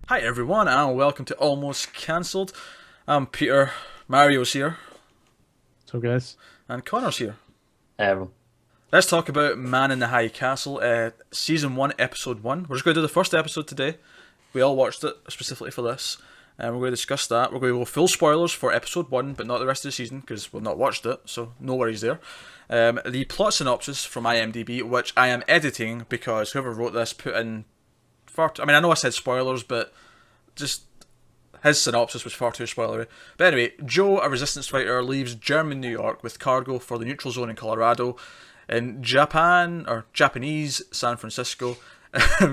Hi everyone, and welcome to Almost Cancelled. I'm Peter, Mario's here, So, guys, and Connor's here. Um, Let's talk about Man in the High Castle, Season 1, Episode 1. We're just going to do the first episode today. We all watched it specifically for this, and we're going to discuss that. We're going to go full spoilers for Episode 1, but not the rest of the season, because we've not watched it, so no worries there. The plot synopsis from IMDb, which I am editing because whoever wrote this put in I know I said spoilers, but just his synopsis was far too spoilery. But anyway, Joe, a resistance fighter, leaves German New York with cargo for the neutral zone in Colorado. In Japanese San Francisco,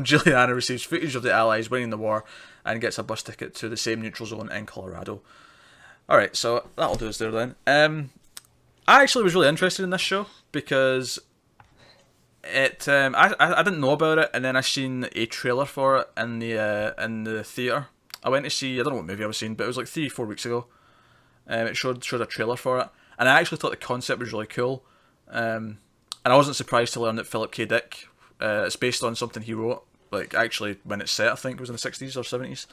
Juliana receives footage of the Allies winning the war and gets a bus ticket to the same neutral zone in Colorado. Alright, so that'll do us there then. I actually was really interested in this show because I didn't know about it, and then I seen a trailer for it in the theatre. I went to see, I don't know what movie I was seeing, but it was like 3-4 weeks ago. It showed a trailer for it, and I actually thought the concept was really cool. And I wasn't surprised to learn that Philip K. Dick, it's based on something he wrote, like actually when it's set, I think it was in the 60s or 70s.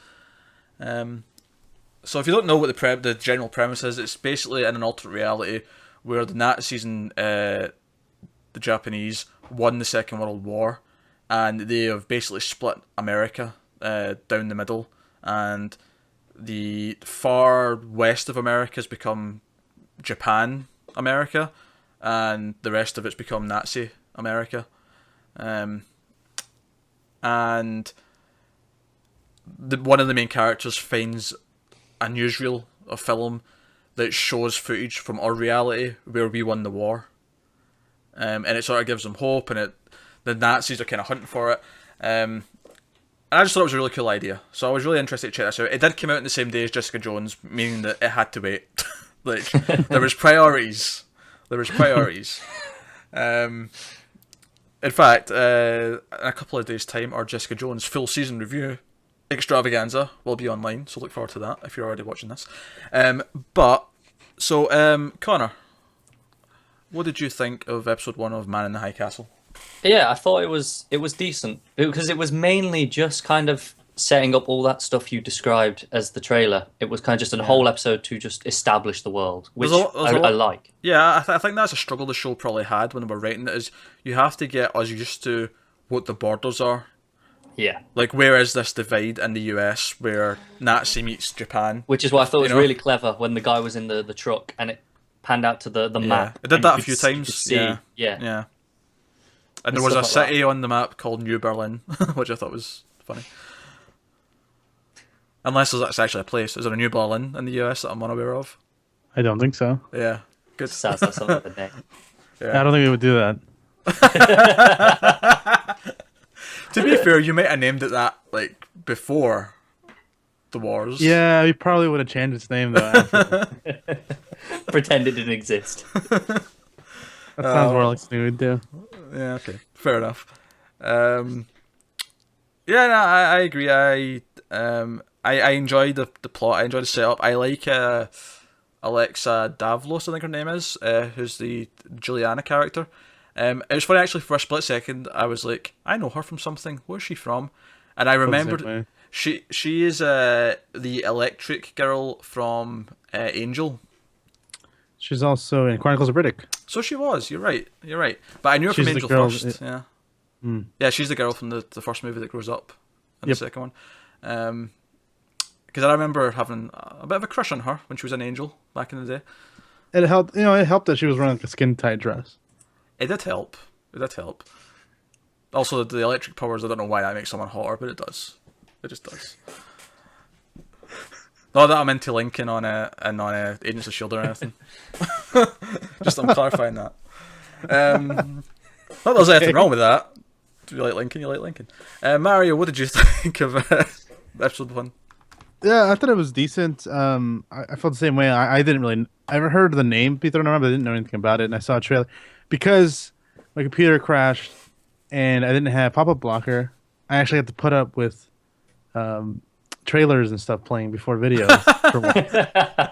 So if you don't know what the general premise is, it's basically in an alternate reality where the Nazis and the Japanese won the Second World War, and they have basically split America down the middle, and the far west of America has become Japan America, and the rest of it's become Nazi America. And one of the main characters finds a newsreel, a film, that shows footage from our reality where we won the war. And it sort of gives them hope, and the Nazis are kind of hunting for it. And I just thought it was a really cool idea, so I was really interested to check this out. It did come out in the same day as Jessica Jones, meaning that it had to wait. Like, there was priorities. In fact, in a couple of days' time, our Jessica Jones full season review extravaganza will be online, so look forward to that if you're already watching this. Connor, what did you think of episode 1 of Man in the High Castle? yeah, I thought it was decent because it was mainly just kind of setting up all that stuff you described as the trailer. It was kind of just a whole episode to just establish the world, which I like. Yeah, I think that's a struggle the show probably had when they were writing it, is you have to get us used to what the borders are. Yeah. Like, where is this divide in the US where Nazi meets Japan? Which is why I thought it was really clever when the guy was in the truck and it panned out to the map. It did that a few times. Yeah. And there was a city on the map called New Berlin, which I thought was funny. Unless that's actually a place. Is there a New Berlin in the US that I'm unaware of? I don't think so. Yeah. Good. Sounds like something of the name. Yeah. I don't think we would do that. To be fair, you might have named it that like before the wars. Yeah, we probably would have changed its name though. After. Pretend it didn't exist. That sounds more like something we'd do. Yeah. Okay. Fair enough. Yeah. No, I agree. I enjoyed the plot. I enjoyed the setup. I like Alexa Davlos, I think her name is, who's the Juliana character. It was funny actually. For a split second, I was like, I know her from something. Where's she from? And I remembered she is the electric girl from Angel. She's also in Chronicles of Riddick. So she was. You're right. But I knew her from Angel first. Yeah. Yeah, she's the girl from the first movie that grows up in the second one. Because I remember having a bit of a crush on her when she was an Angel back in the day. It helped. It helped that she was wearing like a skin tight dress. It did help. Also, the electric powers, I don't know why that makes someone hotter, but it does. It just does. Not that I'm into Lincoln on Agents of S.H.I.E.L.D. or anything. Just I'm clarifying that. Not that there's anything wrong with that. Do you like Lincoln? You like Lincoln. Mario, what did you think of episode 1? Yeah, I thought it was decent. I felt the same way. I didn't really. I ever heard the name be thrown around, but I didn't know anything about it. And I saw a trailer because my computer crashed and I didn't have pop-up blocker. I actually had to put up with trailers and stuff playing before videos.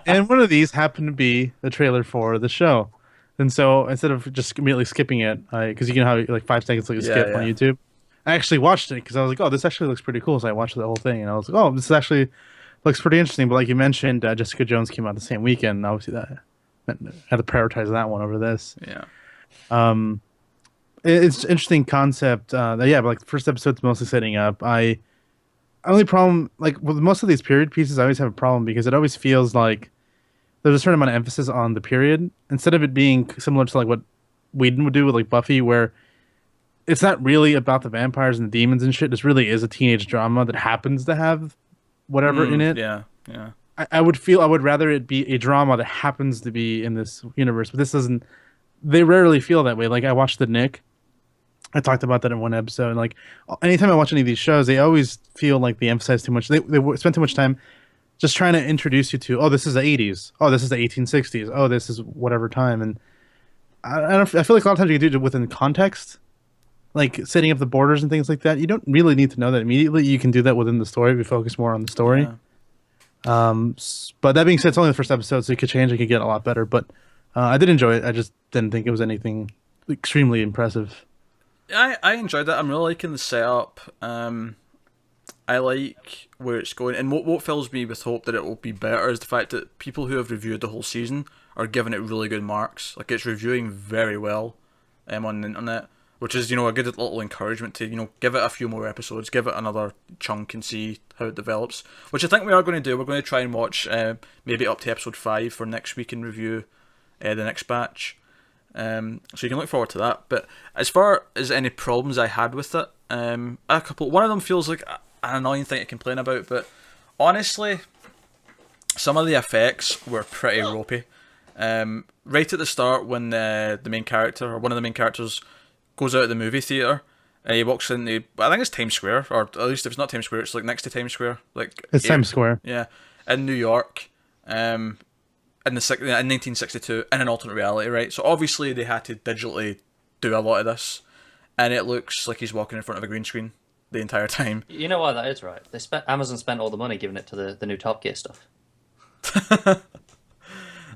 And one of these happened to be the trailer for the show. And so instead of just immediately skipping it, because you can have like 5 seconds like skip on YouTube, I actually watched it because I was like, oh, this actually looks pretty cool. So I watched the whole thing, and I was like, oh, this actually looks pretty interesting. But like you mentioned, Jessica Jones came out the same weekend. And obviously, that had to prioritize that one over this. Yeah. It's an interesting concept. Yeah, but like the first episode's mostly setting up. Only problem, like with most of these period pieces, I always have a problem because it always feels like there's a certain amount of emphasis on the period instead of it being similar to like what Whedon would do with like Buffy, where it's not really about the vampires and the demons and shit. This really is a teenage drama that happens to have whatever in it. Yeah, yeah. I would rather it be a drama that happens to be in this universe, but this doesn't. They rarely feel that way. Like I watched The Nick. I talked about that in one episode. And like anytime I watch any of these shows, they always feel like they emphasize too much. They spend too much time just trying to introduce you to, oh, this is the 80s. Oh, this is the 1860s. Oh, this is whatever time. And I feel like a lot of times you can do it within context, like setting up the borders and things like that. You don't really need to know that immediately. You can do that within the story if you focus more on the story. Yeah. But that being said, it's only the first episode, so it could change. It could get a lot better. But I did enjoy it. I just didn't think it was anything extremely impressive. I enjoyed it. I'm really liking the setup. I like where it's going, and what fills me with hope that it will be better is the fact that people who have reviewed the whole season are giving it really good marks. Like it's reviewing very well on the internet, which is a good little encouragement to give it a few more episodes, give it another chunk, and see how it develops. Which I think we are going to do. We're going to try and watch maybe up to episode 5 for next week and review the next batch. So you can look forward to that. But as far as any problems I had with it, a couple. One of them feels like an annoying thing to complain about, but honestly, some of the effects were pretty ropey. Right at the start, when the main character or one of the main characters goes out of the movie theater, he walks into, I think it's Times Square, or at least if it's not Times Square, it's like next to Times Square, like it's Times Square. Yeah, in New York. In 1962 in an alternate reality, right? So obviously they had to digitally do a lot of this, and it looks like he's walking in front of a green screen the entire time. You know why that is, right? Amazon spent all the money giving it to the new Top Gear stuff.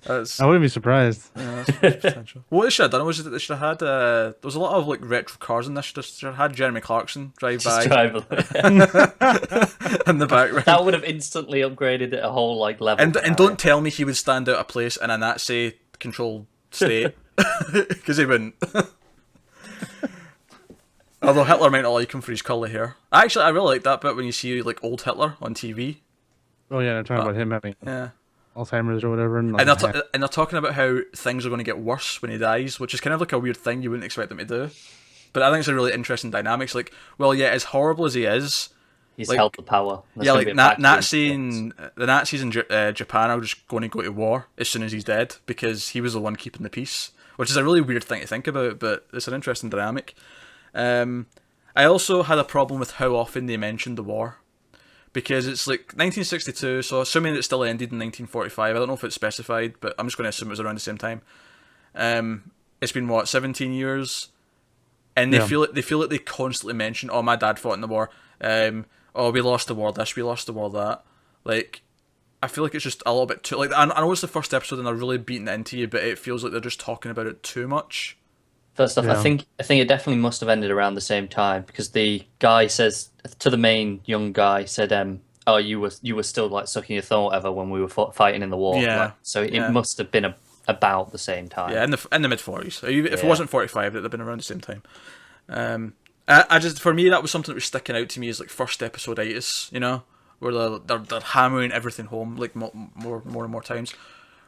I wouldn't be surprised. Yeah, that's potential. What they should have done was they should have had there was a lot of like retro cars in this. They should have had Jeremy Clarkson drive by in the background. That would have instantly upgraded it a whole like level. And don't tell me he would stand out of place in a Nazi controlled state, because he wouldn't. Although Hitler might not like him for his curly hair. Actually, I really like that bit when you see like old Hitler on TV. Oh yeah, they're talking about him having Alzheimer's or whatever. And they're talking about how things are going to get worse when he dies, which is kind of like a weird thing you wouldn't expect them to do. But I think it's a really interesting dynamics. Like, well, yeah, as horrible as he is, he's like, held the power. Yeah, like the Nazis in Japan are just going to go to war as soon as he's dead because he was the one keeping the peace, which is a really weird thing to think about, but it's an interesting dynamic. I also had a problem with how often they mentioned the war, because it's like 1962, so assuming it still ended in 1945, I don't know if it's specified, but I'm just going to assume it was around the same time. It's been 17 years, and they feel like they constantly mention, oh, my dad fought in the war, oh, we lost the war this, we lost the war that. Like, I feel like it's just a little bit too, like, I know it's the first episode and they're really beating it into you, but it feels like they're just talking about it too much. First off, I think it definitely must have ended around the same time, because the guy says to the main young guy, said, "Oh, you were still like sucking your thumb or whatever when we were fighting in the war." Yeah. Like, so it must have been about the same time. Yeah, in the mid 40s. If it wasn't 45, that'd have been around the same time. I just, for me, that was something that was sticking out to me as like first episode-itis, where they're hammering everything home like more and more times.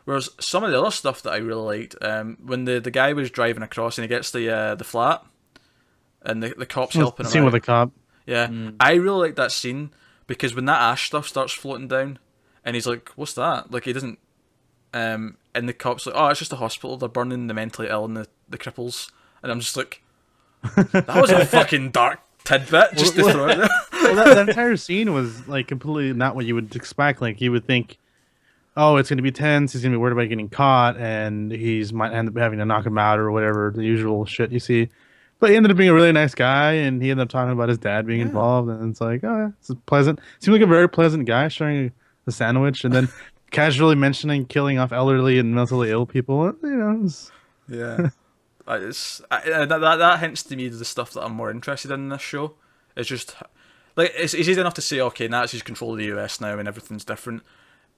Whereas some of the other stuff that I really liked, when the guy was driving across and he gets the flat, and the cops helping him scene out. with the cop. Yeah, I really like that scene, because when that ash stuff starts floating down, and he's like, "What's that?" Like he doesn't, and the cops like, "Oh, it's just a hospital. They're burning the mentally ill and the cripples," and I'm just like, that was a fucking dark tidbit just to throw it there. Well, that entire scene was like completely not what you would expect. Like you would think, oh, it's going to be tense. He's going to be worried about getting caught, and might end up having to knock him out or whatever, the usual shit you see. But he ended up being a really nice guy, and he ended up talking about his dad being involved, and it's like, oh, yeah, it's pleasant. Seemed like a very pleasant guy sharing a sandwich, and then casually mentioning killing off elderly and mentally ill people. Yeah. That hints to me the stuff that I'm more interested in this show. It's just like it's easy enough to say, okay, Nazis control the US now and everything's different,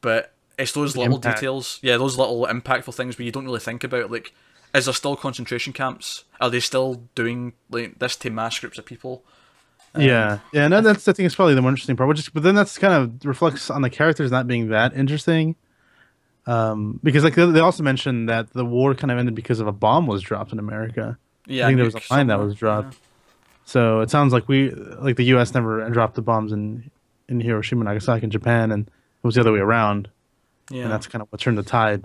but it's those The little impact. details, those little impactful things where you don't really think about, like, is there still concentration camps? Are they still doing like this to mass groups of people? Yeah, and that's I think it's probably the more interesting part. But then that's kind of reflects on the characters not being that interesting. Because like they also mentioned that the war kind of ended because of a bomb was dropped in America. I Yeah, think there was a nuke line that somewhere, was dropped. So it sounds like the U.S. never dropped the bombs in Hiroshima and Nagasaki in Japan, and it was the other way around, Yeah, and that's kind of what turned the tide.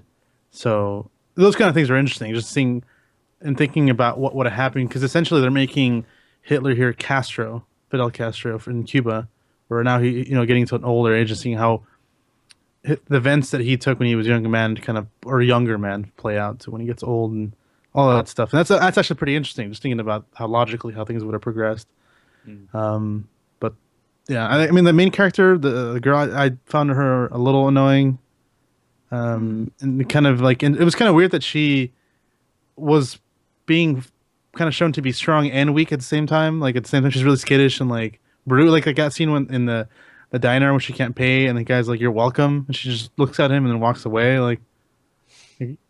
So those kind of things are interesting, just seeing and thinking about what would have happened, because essentially they're making Hitler here Fidel Castro in Cuba, where now he getting to an older age and seeing how the events that he took when he was a younger man or a younger man play out to when he gets old and all of that stuff. And that's actually pretty interesting, just thinking about how things would have progressed. But yeah, I mean the main character, the girl, I found her a little annoying. And kind of like, and it was kind of weird that she was being kind of shown to be strong and weak at the same time. Like at the same time, she's really skittish and like rude. Like I got seen when in the diner when she can't pay, and the guy's like, "You're welcome," and she just looks at him and then walks away. Like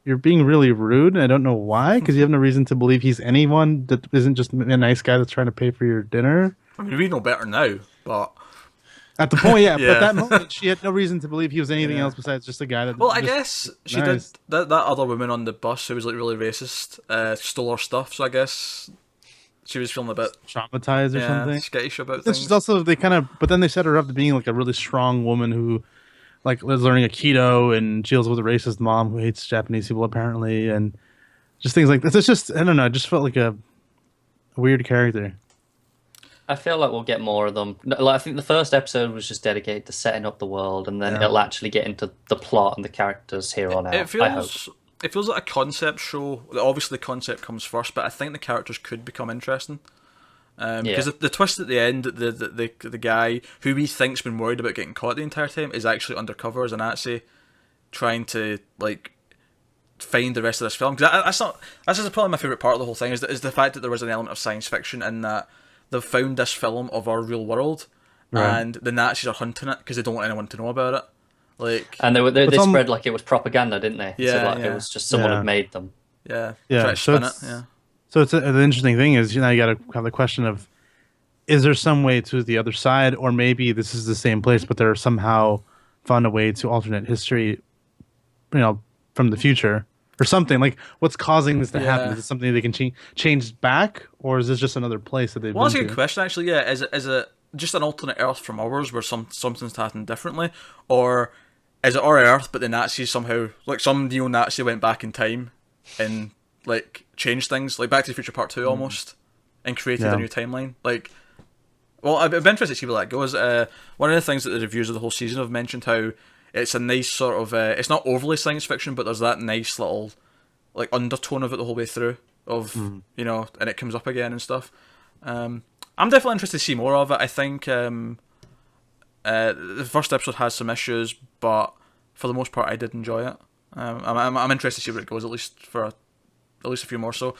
you're being really rude. And I don't know why, because you have no reason to believe he's anyone that isn't just a nice guy that's trying to pay for your dinner. I mean, we know better now, but At the point, yeah, but Yeah. at that moment, she had no reason to believe he was anything Yeah. else besides just a guy that. well, I just- guess she nice. did that other woman on the bus who was like really racist, stole her stuff. So I guess she was feeling a bit traumatized or something. skittish about Then things. she's also but then they set her up to being like a really strong woman who, like, was learning Aikido and deals with a racist mom who hates Japanese people apparently, and just things like this. It's just I don't know. It just felt like a weird character. I feel like we'll get more of them. Like, I think the first episode was just dedicated to setting up the world, and then Yeah. it'll actually get into the plot and the characters here on out. It I hope. feels like a concept show. Obviously, the concept comes first, but I think the characters could become interesting. Because Yeah. the twist at the end, the guy who we think's been worried about getting caught the entire time is actually undercover as a Nazi, trying to like find the rest of this film. Because that's probably my favorite part of the whole thing is the fact that there was an element of science fiction in that they've found this film of our real world, Right. and the Nazis are hunting it because they don't want anyone to know about it. Like, And they It's spread like it was propaganda, didn't they? Yeah, so, like, yeah. it was just someone Yeah. had made them. yeah, Yeah, try to so spin it. it's- Yeah. So it's the interesting thing is you got to have the question of, is there some way to the other side, or maybe this is the same place, but they're somehow found a way to alternate history, from the future or something. Like, what's causing this to happen? Yeah. Is it something they can change back, or is this just another place that they've Well, that's a been good to? question, actually. Yeah, is it just an alternate Earth from ours where something's happened differently, or is it our Earth but the Nazis somehow, like some neo-Nazi went back in time and like changed things, like Back to the Future Part 2 almost, and created Yeah. a new timeline? Like, well, I'd be interested to see where that goes. One of the things that the reviews of the whole season have mentioned how it's a nice sort of it's not overly science fiction, but there's that nice little like undertone of it the whole way through of and it comes up again and stuff. I'm definitely interested to see more of it. I think the first episode has some issues, but for the most part, I did enjoy it. I'm interested to see where it goes, at least a few more. So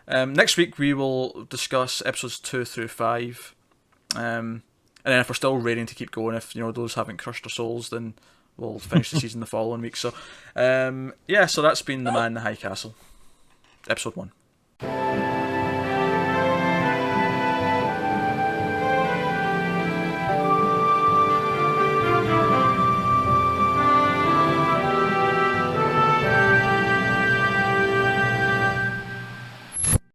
next week we will discuss episodes 2 through 5, and then if we're still raring to keep going, if those haven't crushed our souls, then we'll finish the season the following week. So so that's been The Man in the High Castle, episode 1.